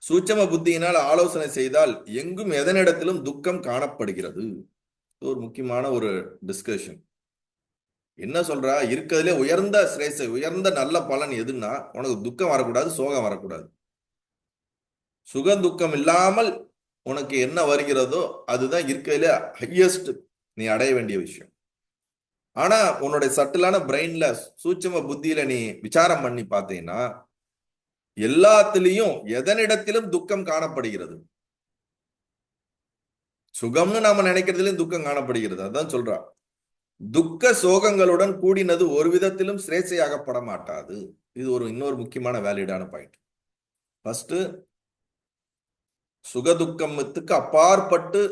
சூட்சம புத்தியினால் ஆலோசனை செய்தால் எங்கும் எதனிடத்திலும் துக்கம் காணப்படுகிறது. ஒரு முக்கியமான ஒரு டிஸ்கஷன். என்ன சொல்றா? இருக்கிறதுலே உயர்ந்த சிரேச, உயர்ந்த நல்ல பலன் எதுன்னா, உனக்கு துக்கம் வரக்கூடாது, சோகம் வரக்கூடாது. சுக துக்கம் இல்லாமல் உனக்கு என்ன வருகிறதோ அதுதான் இருக்கிறதுலே ஹையஸ்ட் நீ அடைய வேண்டிய விஷயம். ஆனா உன்னுடைய சட்டிலான பிரெயின்ல, சூட்சம புத்தியில நீ விசாரம் பண்ணி பார்த்தீங்கன்னா, எல்லாத்திலையும் எதனிடத்திலும் துக்கம் காணப்படுகிறது. சுகம்னு நாம நினைக்கிறதுலயும் துக்கம் காணப்படுகிறது. அதான் சொல்றா, துக்க சோகங்களுடன் கூடினது ஒரு விதத்திலும் சிரேசையாகப்பட மாட்டாது. இது இன்னொரு முக்கியமான வேலிடான பாயிண்ட். ஃபர்ஸ்ட், சுகதுக்கத்துக்கு அப்பாற்பட்டு,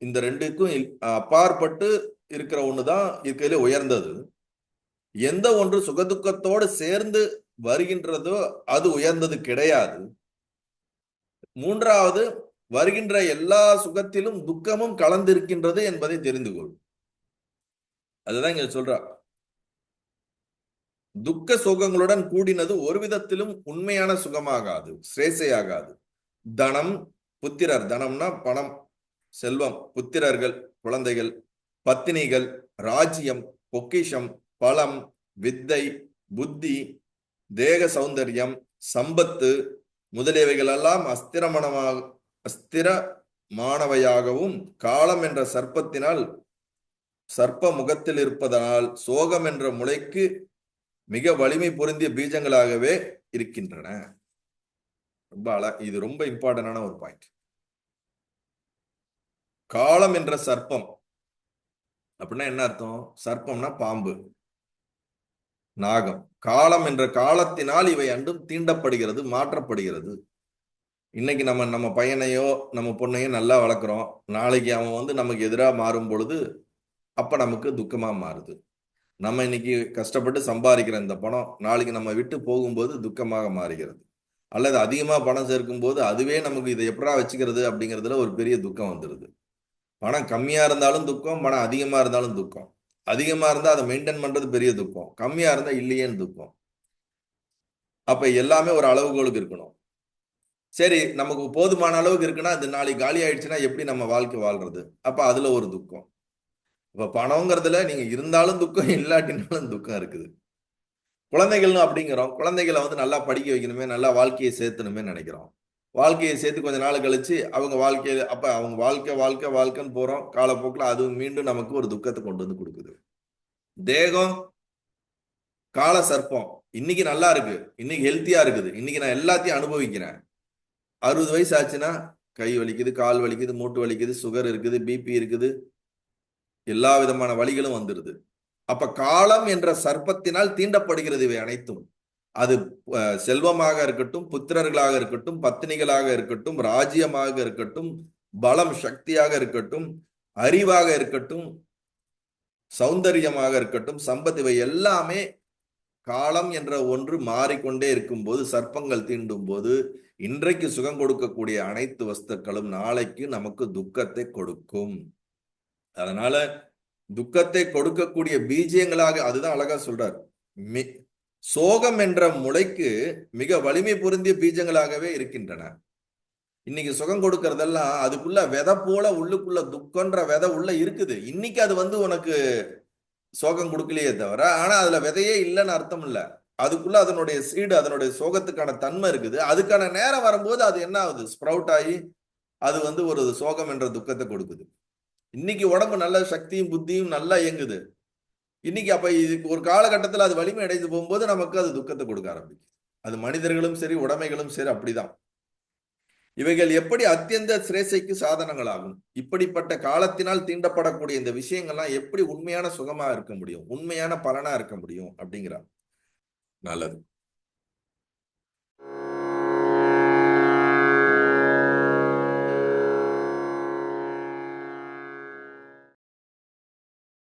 இந்த ரெண்டுக்கும் அப்பாற்பட்டு இருக்கிற ஒண்ணுதான் இருக்கிறதுல உயர்ந்தது. எந்த ஒன்று சுகதுக்கத்தோடு சேர்ந்து வருகின்றதோ அது உயர்ந்தது கிடையாது. மூன்றாவது, வருகின்ற எல்லா சுகத்திலும் துக்கமும் கலந்திருக்கின்றது என்பதை தெரிந்து கொள். அதுதான் இங்க சொல்றா, துக்க சுகங்களுடன் கூடினது ஒரு விதத்திலும் உண்மையான சுகமாகாது, சிரேசையாகாது. தனம், புத்திரர், தனம்னா பணம், செல்வம், புத்திரர்கள் குழந்தைகள், பத்தினிகள், ராஜ்யம், பொக்கிஷம், பலம், வித்தை, புத்தி, தேக சௌந்தர்யம், சம்பத்து முதலியவைகள் எல்லாம் அஸ்திரமானவையாகவும் காலம் என்ற சர்ப்பத்தினால் சர்ப்ப முகத்தில் இருப்பதனால் சோகம் என்ற முளைக்கு மிக வலிமை பொருந்திய பீஜங்களாகவே இருக்கின்றன. இது ரொம்ப இம்பார்ட்டன்டான ஒரு பாயிண்ட். காலம் என்ற சர்ப்பம் அப்படின்னா என்ன அர்த்தம்? சர்ப்பம்னா பாம்பு, நாகம். காலம் என்ற காலத்தினால் இவை அண்டும் தீண்டப்படுகிறது, மாற்றப்படுகிறது. இன்னைக்கு நம்ம பையனையோ நம்ம பொண்ணையோ நல்லா வளர்க்குறோம். நாளைக்கு அவன் நமக்கு எதிராக மாறும் பொழுது அப்ப நமக்கு துக்கமா மாறுது. நம்ம இன்னைக்கு கஷ்டப்பட்டு சம்பாதிக்கிற இந்த பணம் நாளைக்கு நம்ம விட்டு போகும்போது துக்கமாக மாறுகிறது. அல்லது அதிகமா பணம் சேர்க்கும் போது அதுவே நமக்கு இதை எப்படா வச்சுக்கிறது அப்படிங்கிறதுல ஒரு பெரிய துக்கம் வந்துடுது. பணம் கம்மியா இருந்தாலும் துக்கம், பணம் அதிகமா இருந்தாலும் துக்கம். அதிகமா இருந்தா அதை மெயின்டைன் பண்றது பெரிய துக்கம், கம்மியா இருந்தா இல்லையேன்னு துக்கம். அப்ப எல்லாமே ஒரு அளவுகோலுக்கு இருக்கணும். சரி, நமக்கு போதுமான அளவுக்கு இருக்குன்னா அது நாளைக்கு காலி ஆயிடுச்சுன்னா எப்படி நம்ம வாழ்க்கை வாழ்றது? அப்ப அதுல ஒரு துக்கம். இப்ப பணங்கிறதுல நீங்க இருந்தாலும் துக்கம், இல்லாட்டினாலும் துக்கம் இருக்குது. குழந்தைகள்னு அப்படிங்கிறோம், குழந்தைகளை நல்லா படிக்க வைக்கணுமே, நல்லா வாழ்க்கையை சேர்த்தணுமே நினைக்கிறோம். வாழ்க்கையை சேர்த்து கொஞ்ச நாள் கழிச்சு அவங்க வாழ்க்கையில அப்ப அவங்க வாழ்க்கைன்னு போறோம். காலப்போக்கில் அது மீண்டும் நமக்கு ஒரு துக்கத்தை கொண்டு வந்து கொடுக்குது. தேகம் கால சர்ப்பம். இன்னைக்கு நல்லா இருக்கு, இன்னைக்கு ஹெல்த்தியா இருக்குது, இன்னைக்கு நான் எல்லாத்தையும் அனுபவிக்கிறேன். 60 வயசு ஆச்சுன்னா கை வலிக்குது, கால் வலிக்குது, மூட்டு வலிக்குது, சுகர் இருக்குது, பிபி இருக்குது, எல்லா விதமான வலிகளும் வந்துருது. அப்ப காலம் என்ற சர்ப்பத்தினால் தீண்டப்படுகிறது இவை அனைத்தும். அது செல்வமாக இருக்கட்டும், புத்திரர்களாக இருக்கட்டும், பத்தினிகளாக இருக்கட்டும், ராஜ்யமாக இருக்கட்டும், பலம் சக்தியாக இருக்கட்டும், அறிவாக இருக்கட்டும், சௌந்தரியமாக இருக்கட்டும், சம்பத், இவை எல்லாமே காலம் என்ற ஒன்று மாறிக்கொண்டே இருக்கும் போது, சர்ப்பங்கள் தீண்டும் போது இன்றைக்கு சுகம் கொடுக்கக்கூடிய அனைத்து வஸ்துக்களும் நாளைக்கு நமக்கு துக்கத்தை கொடுக்கும். அதனால துக்கத்தை கொடுக்கக்கூடிய பீஜங்களாக, அதுதான் அழகா சொல்றார், சோகம் என்ற முளைக்கு மிக வலிமை பொருந்திய பீஜங்களாகவே இருக்கின்றன. இன்னைக்கு சுகம் கொடுக்கறதெல்லாம் அதுக்குள்ள விதை போல உள்ளுக்குள்ள துக்கன்ற விதை உள்ள இருக்குது. இன்னைக்கு அது உனக்கு சோகம் கொடுக்கலையே தவிர, ஆனா அதுல விதையே இல்லைன்னு அர்த்தம் இல்ல. அதுக்குள்ள அதனுடைய சீடு, அதனுடைய சோகத்துக்கான தன்மை இருக்குது. அதுக்கான நேரம் வரும்போது அது என்ன ஆகுது? ஸ்ப்ரவுட் ஆகி அது ஒரு சோகம் என்ற துக்கத்தை கொடுக்குது. இன்னைக்கு உடம்பு நல்ல சக்தியும் புத்தியும் நல்லா இயங்குது. இன்னைக்கு அப்ப இதுக்கு ஒரு காலகட்டத்தில் அது வலிமை அடைந்து போகும்போது நமக்கு அது துக்கத்தை கொடுக்க ஆரம்பிக்கும். அது மனிதர்களும் சரி, உடைமைகளும் சரி, அப்படிதான். இவைகள் எப்படி அத்தியந்த சிரேசைக்கு சாதனங்களாகும்? இப்படிப்பட்ட காலத்தினால் தீண்டப்படக்கூடிய இந்த விஷயங்கள்லாம் எப்படி உண்மையான சுகமா இருக்க முடியும், உண்மையான பலனா இருக்க முடியும் அப்படிங்கிறார். நல்லது.